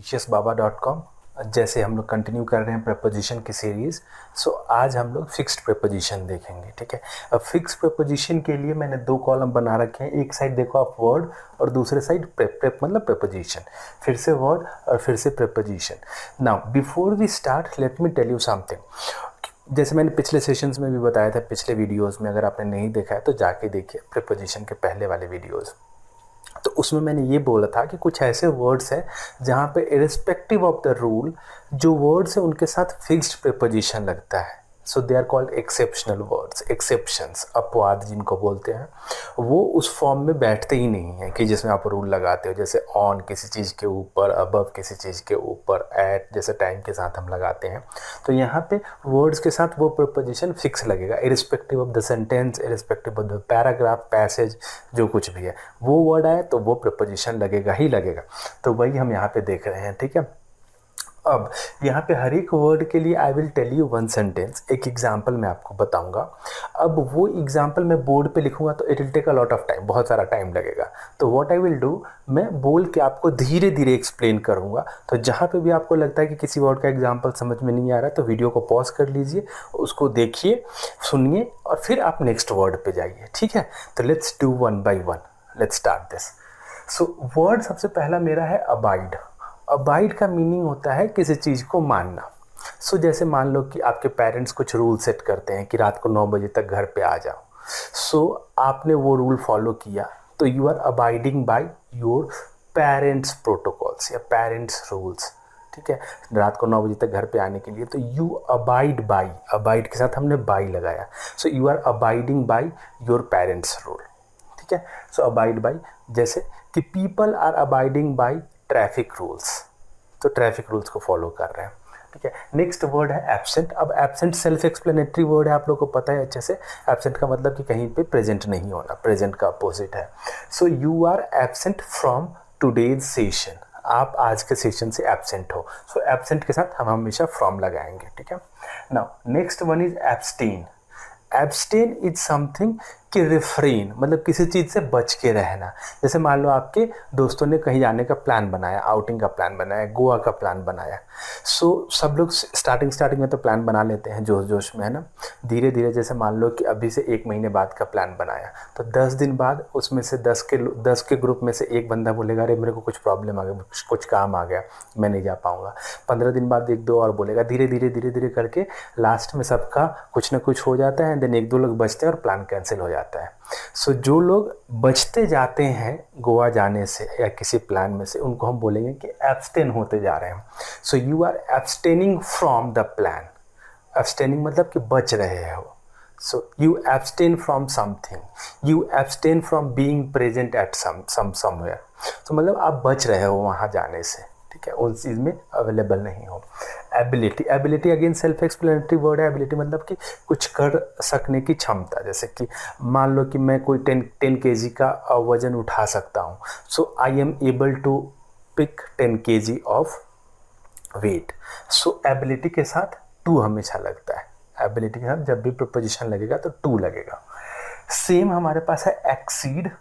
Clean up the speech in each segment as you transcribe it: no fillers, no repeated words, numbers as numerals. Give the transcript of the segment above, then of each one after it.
टीचर्सबाबा.com। जैसे हम लोग कंटिन्यू कर रहे हैं प्रेपोजिशन की सीरीज़, सो आज हम लोग फिक्स्ड प्रेपोजिशन देखेंगे। ठीक है, अब फिक्स्ड प्रेपोजिशन के लिए मैंने दो कॉलम बना रखे हैं। एक साइड देखो आप वर्ड और दूसरे साइड प्रेप मतलब प्रेपोजिशन, फिर से वर्ड और फिर से preposition. Now before we start let me tell you something. जैसे मैंने पिछले सेशंस में भी बताया था, पिछले वीडियोस में, अगर आपने नहीं देखा है तो जाके देखिए प्रेपोजिशन के पहले वाले वीडियोस। तो उसमें मैंने ये बोला था कि कुछ ऐसे वर्ड्स हैं जहाँ पे इरिस्पेक्टिव ऑफ द रूल जो वर्ड्स हैं उनके साथ फिक्स्ड प्रेपोजिशन लगता है। So they are called exceptional words, exceptions, अपवाद जिनको बोलते हैं। वो उस फॉर्म में बैठते ही नहीं हैं कि जिसमें आप रूल लगाते हो, जैसे ऑन किसी चीज़ के ऊपर, अबव किसी चीज़ के ऊपर, एट जैसे टाइम के साथ हम लगाते हैं। तो यहाँ पे वर्ड्स के साथ वो प्रेपोजिशन फिक्स लगेगा, irrespective of the sentence, irrespective of the paragraph, passage, जो कुछ भी है वो वर्ड आए तो वो प्रेपोजिशन लगेगा ही लगेगा। तो वही हम यहाँ पे देख रहे हैं। ठीक है, अब यहाँ पे हर एक वर्ड के लिए I will tell you one sentence, एक एग्जाम्पल मैं आपको बताऊंगा। अब वो एग्जाम्पल मैं बोर्ड पे लिखूंगा तो it will take a lot of time, बहुत सारा टाइम लगेगा। तो व्हाट आई विल डू, मैं बोल के आपको धीरे धीरे एक्सप्लेन करूंगा। तो जहाँ पे भी आपको लगता है कि किसी वर्ड का एग्जाम्पल समझ में नहीं आ रहा तो वीडियो को पॉज कर लीजिए, उसको देखिए, सुनिए और फिर आप नेक्स्ट वर्ड पे जाइए। ठीक है, तो let's do one by one, let's start this. So word सबसे पहला मेरा है अबाइड। अबाइड का मीनिंग होता है किसी चीज़ को मानना। सो जैसे मान लो कि आपके पेरेंट्स कुछ रूल सेट करते हैं कि रात को 9 बजे तक घर पे आ जाओ। सो आपने वो रूल फॉलो किया तो you are abiding by your parents protocols या पेरेंट्स रूल्स। ठीक है, रात को 9 बजे तक घर पे आने के लिए तो यू अबाइड बाय, अबाइड के साथ हमने बाय लगाया। So you are abiding by your parents rule. ठीक है, सो अबाइड बाय, जैसे कि people are abiding by traffic rules, तो ट्रैफिक रूल्स को फॉलो कर रहे हैं। ठीक है, नेक्स्ट वर्ड है एब्सेंट। अब एब्सेंट सेल्फ एक्सप्लेनेटरी वर्ड है, आप लोगों को पता है अच्छे से। एब्सेंट का मतलब कि कहीं पे प्रेजेंट नहीं होना, प्रेजेंट का अपोजिट है। So you are absent from today's session, आप आज के सेशन से एब्सेंट हो। सो एब्सेंट के साथ हम हमेशा फ्रॉम लगाएंगे। ठीक है, now next one is abstain. Abstain is something कि रिफ्रेन, मतलब किसी चीज़ से बच के रहना। जैसे मान लो आपके दोस्तों ने कहीं जाने का प्लान बनाया, आउटिंग का प्लान बनाया, गोवा का प्लान बनाया। सो सब लोग स्टार्टिंग में तो प्लान बना लेते हैं जोश जोश में, है ना। धीरे धीरे जैसे मान लो कि अभी से 1 महीने बाद का प्लान बनाया तो 10 दिन बाद उसमें से 10 के ग्रुप में से एक बंदा बोलेगा अरे मेरे को कुछ प्रॉब्लम आ गया, कुछ काम आ गया, मैं नहीं जा पाऊँगा। 15 दिन बाद 1-2 और बोलेगा, धीरे धीरे करके लास्ट में सबका कुछ ना कुछ हो जाता है। देन 1-2 लोग बचते हैं और प्लान कैंसिल हो जाता है। सो जो लोग बचते जाते हैं गोवा जाने से या किसी प्लान में से, उनको हम बोलेंगे कि एब्सटेन होते जा रहे हैं। So you are abstaining from the plan. Abstaining मतलब कि बच रहे हो। So you abstain from something, you abstain from being present at somewhere. तो मतलब आप बच रहे हो वहाँ जाने से। ठीक है, उस चीज़ में अवेलेबल नहीं हो। Ability, ability again self explanatory word है। एबिलिटी मतलब कि कुछ कर सकने की क्षमता। जैसे कि मान लो कि मैं कोई 10 kg का वजन उठा सकता हूँ। So I am able to pick 10 kg of weight. So ability के साथ टू हमेशा लगता है। एबिलिटी के साथ जब भी प्रीपोजिशन लगेगा तो टू लगेगा। सेम हमारे पास है एक्सीड।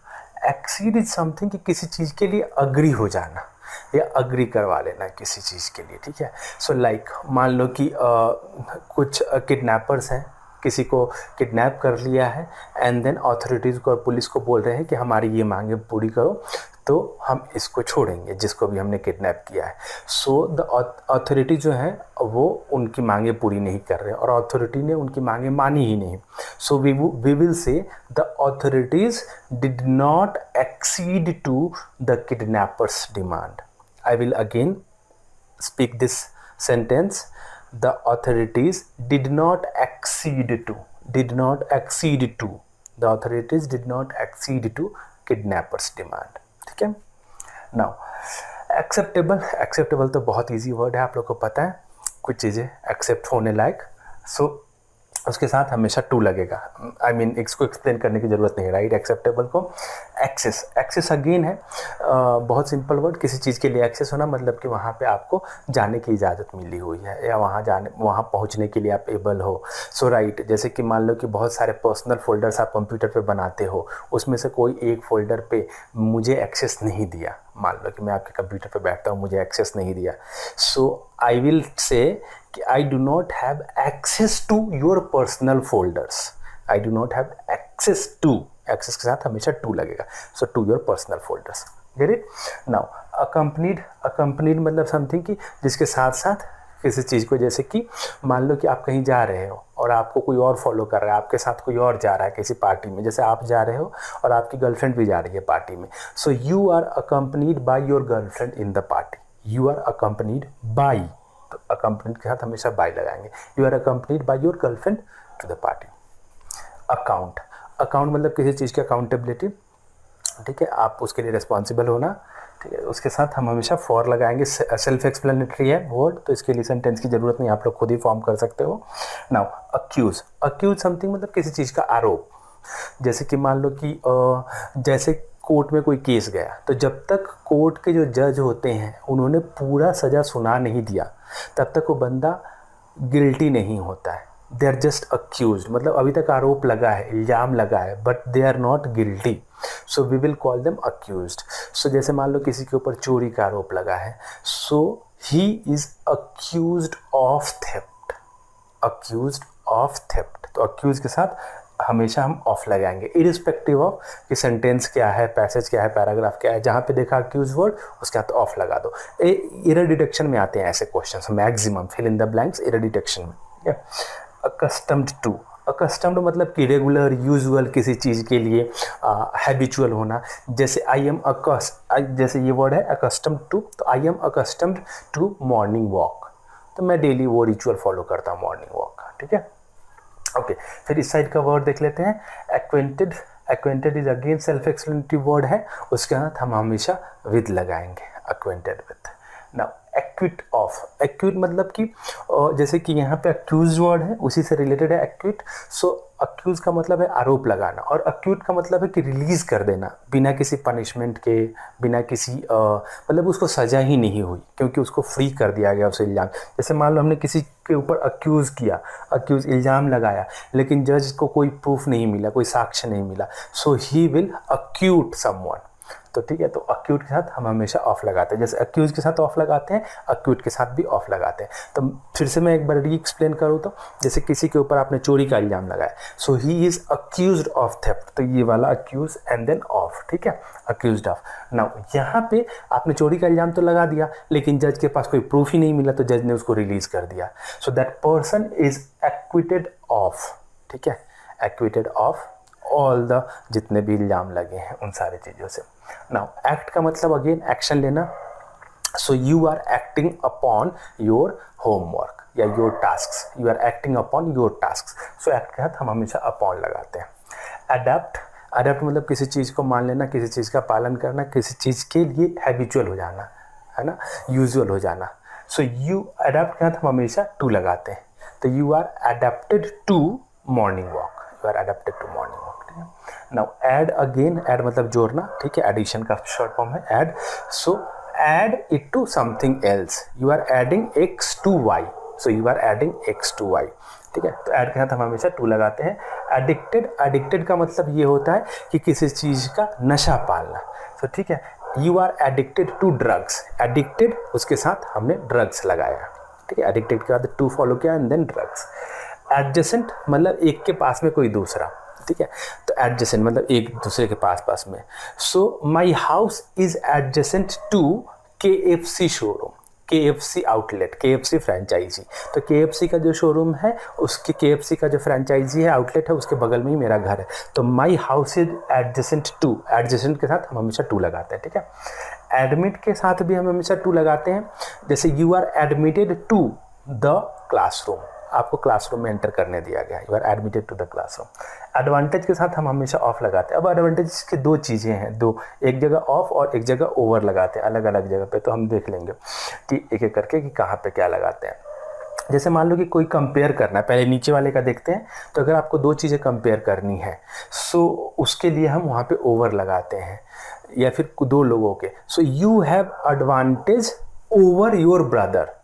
एक्सीड इज समथिंग कि किसी चीज़ के लिए अग्री हो जाना या अग्री करवा लेना किसी चीज़ के लिए। ठीक है, सो लाइक मान लो कि कुछ किडनैपर्स हैं, किसी को किडनैप कर लिया है एंड देन अथॉरिटीज़ को और पुलिस को बोल रहे हैं कि हमारी ये मांगे पूरी करो तो हम इसको छोड़ेंगे जिसको भी हमने किडनैप किया है। सो द अथॉरिटी जो है वो उनकी मांगे पूरी नहीं कर रहे और अथॉरिटी ने उनकी मांगे मानी ही नहीं। So we will say the authorities did not accede to the kidnappers demand. I will again speak this sentence. The authorities did not accede to. The authorities did not accede to kidnappers demand. ठीक है, now acceptable तो बहुत easy word है, आप लोग को पता है कुछ चीज़ें एक्सेप्ट होने लायक। सो उसके साथ हमेशा टू लगेगा। आई मीन इसको एक्सप्लेन करने की ज़रूरत नहीं है, राइट। एक्सेप्टेबल को एक्सेस अगेन है बहुत सिंपल वर्ड। किसी चीज़ के लिए एक्सेस होना मतलब कि वहाँ पे आपको जाने की इजाज़त मिली हुई है या वहाँ पहुँचने के लिए आप एबल हो। सो राइट, जैसे कि मान लो कि बहुत सारे पर्सनल फोल्डर्स आप कंप्यूटर पे बनाते हो, उसमें से कोई एक फ़ोल्डर पे मुझे एक्सेस नहीं दिया, मान लो कि मैं आपके कंप्यूटर पे बैठता हूँ, मुझे एक्सेस नहीं दिया, सो आई विल से कि I do not have access to your personal folders, I do not have access to, access के साथ हमेशा टू लगेगा, so to your personal folders, get it. Now accompanied मतलब समथिंग कि जिसके साथ साथ किसी चीज़ को, जैसे कि मान लो कि आप कहीं जा रहे हो और आपको कोई और फॉलो कर रहा है, आपके साथ कोई और जा रहा है किसी पार्टी में, जैसे आप जा रहे हो और आपकी गर्लफ्रेंड भी जा रही है पार्टी में, so you are accompanied by your girlfriend in the party, you are accompanied by, तो अकम्पनीड के साथ हमेशा बाय लगाएंगे, you are accompanied by your girlfriend to the party. Account मतलब किसी चीज़ की अकाउंटेबिलिटी, ठीक है, आप उसके लिए रिस्पॉन्सिबल होना, ठीक है, उसके साथ हम हमेशा फॉर लगाएंगे, सेल्फ एक्सप्लेनेटरी है वर्ड, तो इसके लिए सेंटेंस की ज़रूरत नहीं, आप लोग खुद ही फॉर्म कर सकते हो। नाउ अक्यूज समथिंग मतलब किसी चीज़ का आरोप, जैसे कि मान लो कि जैसे कोर्ट में कोई केस गया, तो जब तक कोर्ट के जो जज होते हैं उन्होंने पूरा सज़ा सुना नहीं दिया, तब तक वो बंदा गिल्टी नहीं होता है, दे आर जस्ट अक्यूज, मतलब अभी तक आरोप लगा है, इल्ज़ाम लगा है, but they are not guilty, so we will call them accused. सो जैसे मान लो किसी के ऊपर चोरी का आरोप लगा है, so he is accused of theft, accused of theft, तो अक्यूज के साथ हमेशा हम ऑफ लगाएंगे, इरिस्पेक्टिव ऑफ कि सेंटेंस क्या है, पैसेज क्या है, पैराग्राफ क्या है, जहाँ पे देखा अक्यूज वर्ड उसके साथ ऑफ लगा दो। एरर डिटेक्शन में आते हैं ऐसे questions, maximum fill in the blanks error detection में, ठीक है। अकस्टम्ड टू, अकस्टम्ड मतलब कि रेगुलर, यूजुअल, किसी चीज़ के लिए हैबिचुअल होना, जैसे आई एम जैसे ये वर्ड है अकस्टम्ड टू, तो I am accustomed to morning walk, तो मैं डेली वो रिचुअल फॉलो करता हूँ मॉर्निंग वॉक का, ठीक है। ओके, फिर इस साइड का वर्ड देख लेते हैं, acquainted. Acquainted is again self explanatory word है, उसके साथ हम हमेशा विद लगाएंगे, acquainted with. Now equity of, equity मतलब कि जैसे कि यहाँ पे अक्यूज वर्ड है, उसी से रिलेटेड है एक्विट, सो अक्यूज का मतलब है आरोप लगाना, और अक्यूट का मतलब है कि रिलीज कर देना बिना किसी पनिशमेंट के, बिना किसी मतलब उसको सजा ही नहीं हुई, क्योंकि उसको फ्री कर दिया गया उस इल्ज़ाम। जैसे मान लो हमने किसी के ऊपर अक्यूज़ किया, अक्यूज़ इल्ज़ाम लगाया, लेकिन जज को कोई प्रूफ नहीं मिला, कोई साक्ष्य नहीं मिला, सो ही विल अक्यूट समवन, तो ठीक है, तो अक्यूट के साथ हम हमेशा ऑफ लगाते हैं, जैसे अक्यूज के साथ ऑफ लगाते हैं, अक्यूट के साथ भी ऑफ लगाते हैं। तो फिर से मैं एक बार री एक्सप्लेन करूँ तो, जैसे किसी के ऊपर आपने चोरी का इल्ज़ाम लगाया, so he is accused of theft, तो ये वाला अक्यूज एंड देन ऑफ, ठीक है, अक्यूज्ड ऑफ। नाउ यहाँ पे आपने चोरी का इल्ज़ाम तो लगा दिया, लेकिन जज के पास कोई प्रूफ ही नहीं मिला, तो जज ने उसको रिलीज कर दिया, so that person is acquitted of, ठीक है, एक्विटेड ऑफ ऑल द जितने भी इल्ज़ाम लगे हैं उन सारी चीज़ों से। नाउ एक्ट का मतलब अगेन एक्शन लेना, so you are acting upon your homework या your tasks, you are acting upon your tasks, so act के साथ हम हमेशा अपॉन लगाते हैं। अडेप्ट, अडेप्ट मतलब किसी चीज़ को मान लेना, किसी चीज़ का पालन करना, किसी चीज़ के लिए हैबिचुअल हो जाना, है ना, यूजुअल हो जाना, सो यू अडेप्ट के साथ हम हमेशा टू लगाते हैं, तो you are adapted to morning walk, you are adapted to morning walk. Now add, again add मतलब जोड़ना, ठीक है, एडिशन का शॉर्ट फॉर्म है add, so add it to something else, you are adding X to Y, so you are adding X to Y, ठीक है, तो add के साथ हम हमेशा टू लगाते हैं। एडिक्टेड, एडिक्टेड का मतलब ये होता है कि किसी चीज़ का नशा पालना, तो ठीक है, you are addicted to drugs, addicted उसके साथ हमने ड्रग्स लगाया, ठीक है, एडिक्टेड के बाद टू फॉलो किया एंड देन ड्रग्स। एडजेसेंट मतलब एक के पास में कोई दूसरा, ठीक है, तो एडजेसेंट मतलब एक दूसरे के पास पास में, so my house is adjacent to KFC showroom, KFC outlet, KFC franchise, तो KFC का जो शोरूम है उसके, KFC का जो फ्रेंचाइजी है, आउटलेट है, उसके बगल में ही मेरा घर है, तो my house is adjacent to, adjacent के साथ हम हमेशा टू लगाते हैं, ठीक है। एडमिट के साथ भी हम हमेशा टू लगाते हैं, जैसे you are admitted to the classroom, आपको क्लासरूम में एंटर करने दिया गया, you are admitted to the classroom. Advantage के साथ हम हमेशा ऑफ लगाते हैं। अब एडवांटेज की दो चीज़ें हैं, दो, एक जगह ऑफ और एक जगह ओवर लगाते हैं, अलग अलग जगह पे, तो हम देख लेंगे कि एक एक करके कि कहाँ पे क्या लगाते हैं। जैसे मान लो कि कोई कंपेयर करना है, पहले नीचे वाले का देखते हैं, तो अगर आपको दो चीज़ें कंपेयर करनी है, सो उसके लिए हम वहाँ पे ओवर लगाते हैं, या फिर दो लोगों के, so you have advantage over your brother,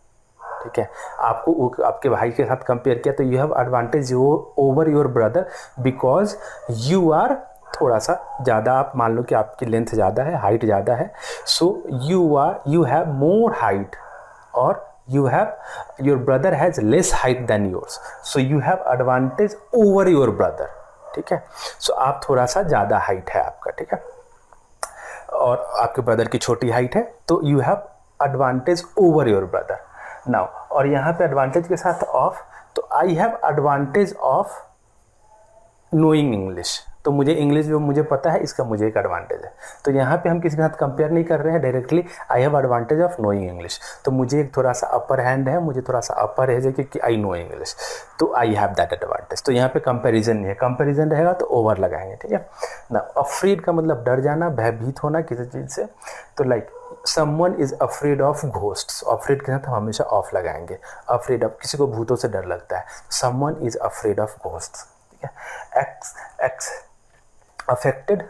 ठीक है, आपको आपके भाई के साथ कंपेयर किया, तो you have advantage over your brother because you are थोड़ा सा ज़्यादा, आप मान लो कि आपकी लेंथ ज़्यादा है, हाइट ज़्यादा है, so you have more height, और your brother has less height than yours, so you have advantage over your brother, ठीक है। सो आप थोड़ा सा ज़्यादा हाइट है आपका, ठीक है, और आपके ब्रदर की छोटी हाइट है, तो you have advantage over your brother now. और यहाँ पे एडवांटेज के साथ ऑफ, तो I have advantage of knowing English, तो मुझे इंग्लिश जो मुझे पता है, इसका मुझे एक एडवांटेज है। तो यहाँ पे हम किसी के साथ कंपेयर नहीं कर रहे हैं directly, I have advantage of knowing English, तो मुझे एक थोड़ा सा अपर हैंड है, मुझे थोड़ा सा अपर है क्योंकि आई नो इंग्लिश, तो आई हैव दैट एडवांटेज। तो यहाँ पे कंपैरिजन नहीं है, कंपैरिजन रहेगा तो ओवर लगाएंगे, ठीक है ना। अफ्रेड का मतलब डर जाना, भयभीत होना किसी चीज़ से, तो like someone is afraid of ghosts, afraid के साथ हम हमेशा ऑफ लगाएंगे। अफ्रेड ऑफ, किसी को भूतों से डर लगता है, someone is afraid of ghosts, ठीक है। एक्स अफेक्टेड,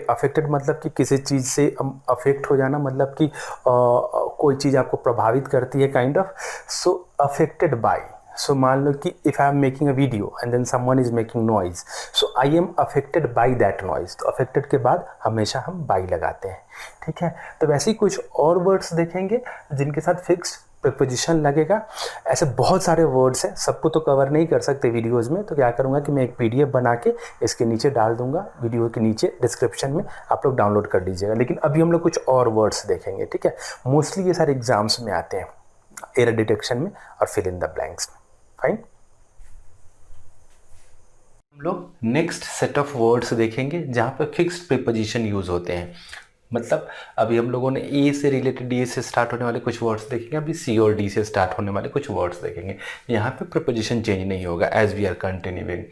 अफेक्टेड मतलब कि किसी चीज़ से अफेक्ट हो जाना, मतलब कि कोई चीज़ आपको प्रभावित करती है, kind of. So affected by, so मान लो कि if I am making a video and then someone is making noise, so I am affected by that noise, तो अफेक्टेड के बाद हमेशा हम बाय लगाते हैं, ठीक है। तो वैसे ही कुछ और वर्ड्स देखेंगे जिनके साथ फिक्स्ड प्रीपोजिशन लगेगा। ऐसे बहुत सारे वर्ड्स हैं, सबको तो कवर नहीं कर सकते वीडियोस में, तो क्या करूँगा कि मैं एक पीडीएफ बना के इसके नीचे डाल दूंगा, वीडियो के नीचे डिस्क्रिप्शन में, आप लोग डाउनलोड कर लीजिएगा। लेकिन अभी हम लोग कुछ और वर्ड्स देखेंगे, ठीक है। मोस्टली ये सारे एग्जाम्स में आते हैं, एरर डिटेक्शन में और फिल इन द ब्लैंक्स में। फाइन, हम लोग नेक्स्ट सेट ऑफ वर्ड्स देखेंगे जहाँ पर फिक्स्ड प्रीपोजिशन यूज होते हैं। मतलब अभी हम लोगों ने ए से रिलेटेड, ए से स्टार्ट होने वाले कुछ वर्ड्स देखेंगे, अभी सी और डी से स्टार्ट होने वाले कुछ वर्ड्स देखेंगे। यहाँ पे प्रीपोजिशन चेंज नहीं होगा एज वी आर कंटिन्यूइंग,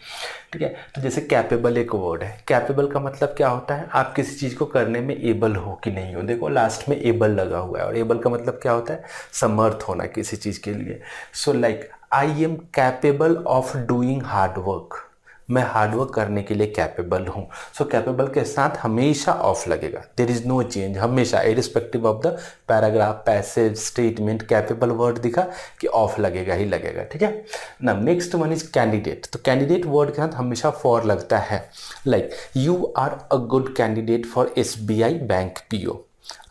ठीक है। तो जैसे कैपेबल एक वर्ड है, कैपेबल का मतलब क्या होता है, आप किसी चीज़ को करने में एबल हो कि नहीं हो। देखो लास्ट में एबल लगा हुआ है, और एबल का मतलब क्या होता है, समर्थ होना किसी चीज़ के लिए। So like I am capable of doing hard work, मैं हार्डवर्क करने के लिए कैपेबल हूँ। सो कैपेबल के साथ हमेशा ऑफ लगेगा, देयर इज नो चेंज, हमेशा irrespective of the paragraph, passage, statement, capable word दिखा कि ऑफ लगेगा ही लगेगा, ठीक है ना। नेक्स्ट वन इज कैंडिडेट, तो कैंडिडेट वर्ड के साथ हमेशा फॉर लगता है। Like you are a good candidate for SBI bank PO,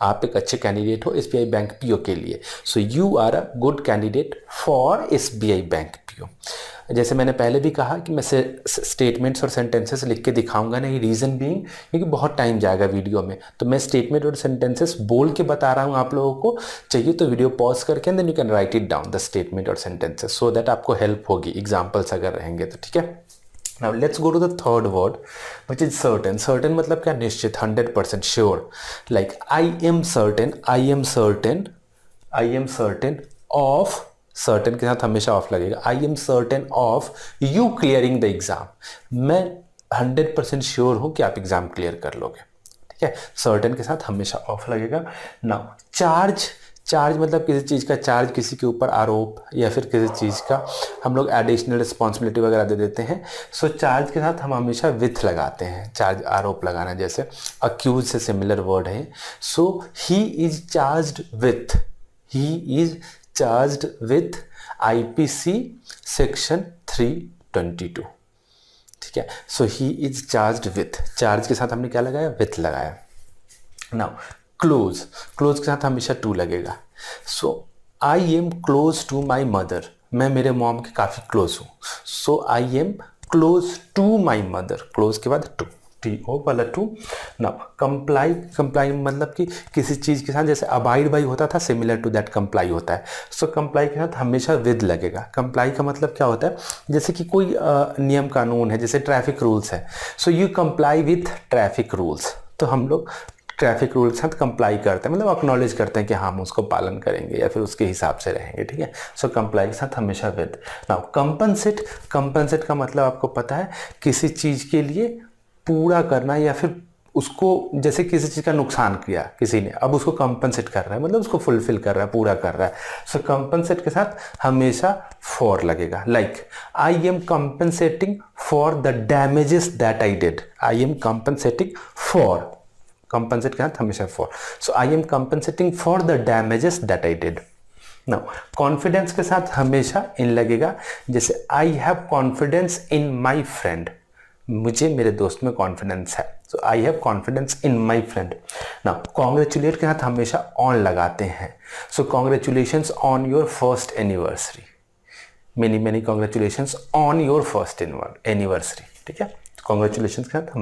आप एक अच्छे कैंडिडेट हो SBI बैंक PO के लिए। So you are a good candidate for SBI bank PO। जैसे मैंने पहले भी कहा कि मैं स्टेटमेंट्स और सेंटेंसेस लिख के दिखाऊंगा नहीं, रीज़न बीइंग क्योंकि बहुत टाइम जाएगा वीडियो में, तो मैं स्टेटमेंट और सेंटेंसेस बोल के बता रहा हूँ आप लोगों को। चाहिए तो वीडियो पॉज करके then you can write it down the statement और सेंटेंसेस, सो दैट आपको हेल्प होगी एग्जाम्पल्स अगर रहेंगे तो, ठीक है। Now let's go to the third word which is certain. Certain मतलब क्या, निश्चित, 100% sure. Like I am certain, I am certain, I am certain of, certain के साथ हमेशा ऑफ लगेगा। I am certain of you clearing the exam. मैं 100% sure हूँ कि आप एग्जाम क्लियर कर लोगे, ठीक है। certain के साथ हमेशा ऑफ लगेगा। Now charge, चार्ज मतलब किसी चीज़ का चार्ज, किसी के ऊपर आरोप या फिर किसी चीज़ का हम लोग एडिशनल रिस्पॉन्सिबिलिटी वगैरह दे देते हैं। सो चार्ज के साथ हम हमेशा विथ लगाते हैं, चार्ज आरोप लगाना, जैसे अक्यूज से सिमिलर वर्ड है। So he is charged with, he is charged with IPC section 322, ठीक है। So he is charged with, charge के साथ हमने क्या लगाया, विथ लगाया। नाउ क्लोज, क्लोज के साथ हमेशा टू लगेगा। So I am close to my mother, मैं मेरे मॉम के काफ़ी क्लोज हूँ। So I am close to my mother, close के बाद टू, TO वाला टू। नाउ कंप्लाई, कंप्लाई मतलब कि किसी चीज़ के साथ, जैसे अबाइड बाई होता था, सिमिलर टू दैट कंप्लाई होता है। सो कंप्लाई के साथ हमेशा विद लगेगा। कंप्लाई का मतलब क्या होता है, जैसे कि कोई नियम कानून है, जैसे ट्रैफिक रूल्स है, so you comply with traffic rules, तो हम लोग ट्रैफिक रूल के साथ कंप्लाई करते हैं, मतलब एक्नॉलेज करते हैं कि हाँ हम उसको पालन करेंगे या फिर उसके हिसाब से रहेंगे, ठीक है। सो कंप्लाई के साथ हमेशा विद। नाउ कंपनसेट, कंपनसेट का मतलब आपको पता है, किसी चीज़ के लिए पूरा करना, या फिर उसको, जैसे किसी चीज़ का नुकसान किया किसी ने, अब उसको कंपनसेट कर रहा है, मतलब उसको फुलफिल कर रहा है, पूरा कर रहा है। सो कंपनसेट के साथ हमेशा फॉर लगेगा। Like I am compensating for the damages that I did, I am compensating for, compensate के साथ हमेशा for. So I am compensating for the damages that I did. Now confidence के साथ हमेशा इन लगेगा, जैसे I have confidence in my friend, मुझे मेरे दोस्त में कॉन्फिडेंस है। So I have confidence in my friend. Now congratulate के साथ हमेशा ऑन लगाते हैं। So congratulations on your first anniversary, many many congratulations on your first anniversary, ठीक है। कॉन्ग्रेचुलेशन के साथ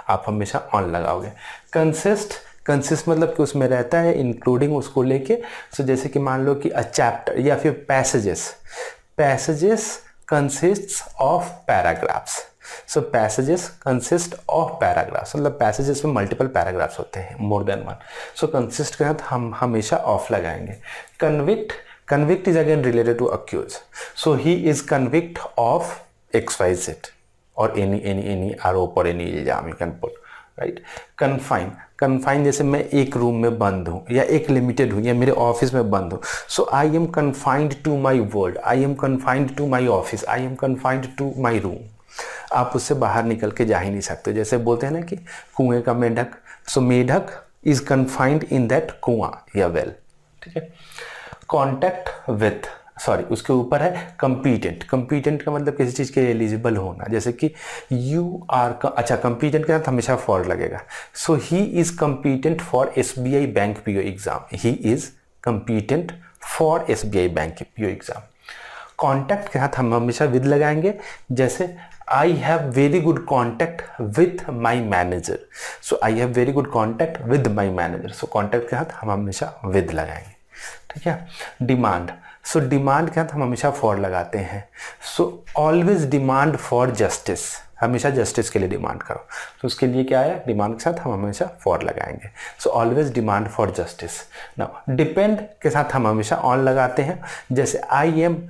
आप हमेशा ऑन लगाओगे। कंसिस्ट मतलब कि उसमें रहता है, इंक्लूडिंग उसको लेके। सो जैसे कि मान लो कि अ चैप्टर या फिर passages consists of paragraphs. So passages consist of paragraphs, मतलब पैसेजेस में मल्टीपल पैराग्राफ्स होते हैं, more than one. So consist के साथ हम हमेशा ऑफ लगाएंगे। Convict is again related to accuse. So he is convict of XYZ और एनी आरोप और एनी इल्जाम you can put, right. Confine जैसे मैं एक रूम में बंद हूँ या एक लिमिटेड हूँ या मेरे ऑफिस में बंद हूँ। So I am confined to my world, I am confined to my office, I am confined to my room. आप उससे बाहर निकल के जा ही नहीं सकते। जैसे बोलते हैं ना कि कुएं का मेढक, सो मेढक इज कन्फाइंड इन दैट कुआं या वेल, ठीक है। कॉन्टैक्ट विथ, सॉरी उसके ऊपर है कंपीटेंट का मतलब किसी चीज़ के एलिजिबल होना। जैसे कि यू आर अच्छा, कंपीटेंट के साथ हमेशा फॉर लगेगा। So he is competent for SBI bank PO exam, he is competent for SBI bank PO exam. Contact के साथ हम हमेशा विद लगाएंगे। जैसे I have very good contact with my manager, so I have very good contact with my manager. So contact के साथ हम हमेशा विद लगाएंगे, ठीक है। डिमांड, सो डिमांड के साथ हम हमेशा फॉर लगाते हैं। सो ऑलवेज डिमांड फॉर जस्टिस, हमेशा जस्टिस के लिए डिमांड करो। तो उसके लिए क्या है, डिमांड के साथ हम हमेशा फॉर लगाएंगे। So always demand for justice. Now depend के साथ हम हमेशा ऑन लगाते हैं। जैसे I am,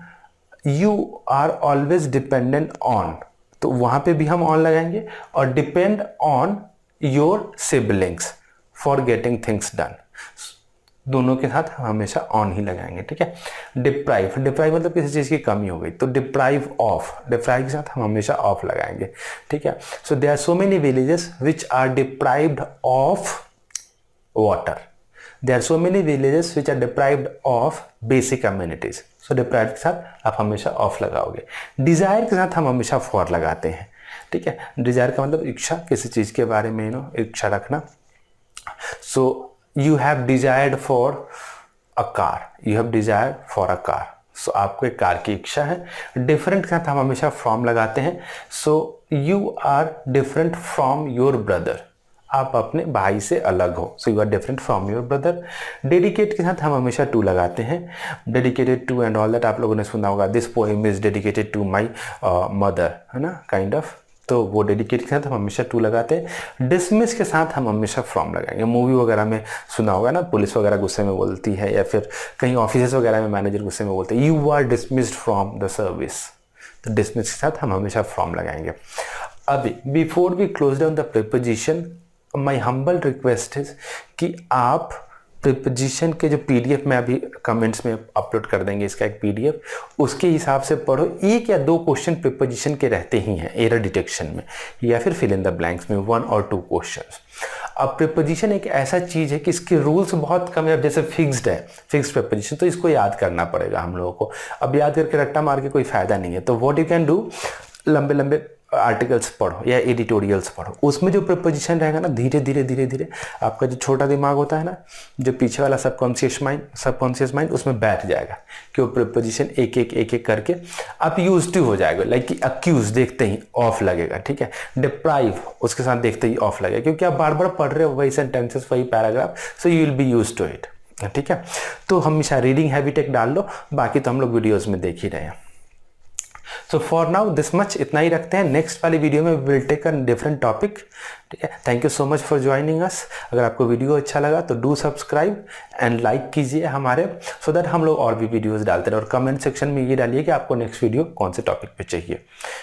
you are always dependent on, तो वहाँ पे भी हम ऑन लगाएंगे। और depend on your siblings for getting things done, दोनों के साथ हम हमेशा ऑन ही लगाएंगे, ठीक है। डिप्राइव मतलब किसी चीज़ की कमी हो गई, तो डिप्राइव के साथ हम हमेशा ऑफ लगाएंगे, ठीक है। So there are so many villages which are deprived of water, there are so many villages which are deprived of basic communities. So deprive के साथ आप हमेशा ऑफ लगाओगे। डिजायर के साथ हम हमेशा फॉर लगाते हैं, ठीक है। डिजायर का मतलब इच्छा, किसी चीज़ के बारे में इच्छा रखना। सो you have desired for a car, you have desired for a car, so आपको एक कार की इच्छा है। डिफरेंट के साथ हम हमेशा फ्रॉम लगाते हैं। So you are different from your brother, आप अपने भाई से अलग हो। So you are different from your brother. Dedicate के साथ हम हमेशा टू लगाते हैं। Dedicated to and all that आप लोगों ने सुना होगा, this poem is dedicated to my mother, है ना, काइंड ऑफ। तो वो डेडिकेट के साथ हम हमेशा टू लगाते हैं। डिसमिस के साथ हम हमेशा फ्रॉम लगाएंगे। मूवी वगैरह में सुना होगा ना, पुलिस वगैरह गुस्से में बोलती है, या फिर कहीं ऑफिस वगैरह में मैनेजर गुस्से में बोलते हैं, you are dismissed from the service, तो डिसमिस के साथ हम हमेशा फ्रॉम लगाएंगे। अभी before we close down the preposition, my humble request is कि आप प्रीपोजिशन के जो PDF में अभी कमेंट्स में अपलोड कर देंगे, इसका एक PDF, उसके हिसाब से पढ़ो। 1 या 2 क्वेश्चन प्रीपोजिशन के रहते ही हैं एरर डिटेक्शन में, या फिर फिल इन द ब्लैंक्स में 1 और 2 क्वेश्चंस। अब प्रीपोजिशन एक ऐसा चीज़ है कि इसके रूल्स बहुत कम है। अब जैसे फिक्स्ड है, फिक्स्ड प्रीपोजिशन, तो इसको याद करना पड़ेगा हम लोगों को। अब याद करके रट्टा मार के कोई फायदा नहीं है। तो व्हाट यू कैन डू, लंबे लंबे आर्टिकल्स पढ़ो या एडिटोरियल्स पढ़ो। उसमें जो प्रीपोजिशन रहेगा ना, धीरे धीरे आपका जो छोटा दिमाग होता है ना, जो पीछे वाला सबकॉन्शियस माइंड उसमें बैठ जाएगा कि वो प्रीपोजिशन एक एक करके आप यूज टू हो जाएगा। लाइक कि अक्यूज देखते ही ऑफ लगेगा, ठीक है। डिप्राइव उसके साथ देखते ही ऑफ लगेगा, क्योंकि आप बार बार पढ़ रहे हो वही सेंटेंसेस, वही paragraph, so you will be use to it, ठीक है। तो हमेशा रीडिंग हैबिट एक डाल लो, बाकी तो हम लोग वीडियोज़ में देख ही रहे हैं। So for now this much, इतना ही रखते हैं। नेक्स्ट वाली वीडियो में will take a different topic, ठीक है। Thank you so much for joining us. अगर आपको वीडियो अच्छा लगा तो डू सब्सक्राइब एंड लाइक कीजिए हमारे, सो दैट हम लोग और भी वीडियोस डालते रहे। और कमेंट सेक्शन में ये डालिए कि आपको नेक्स्ट वीडियो कौन से टॉपिक पे चाहिए,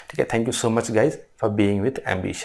ठीक है। Thank you so much guys for being with ambition.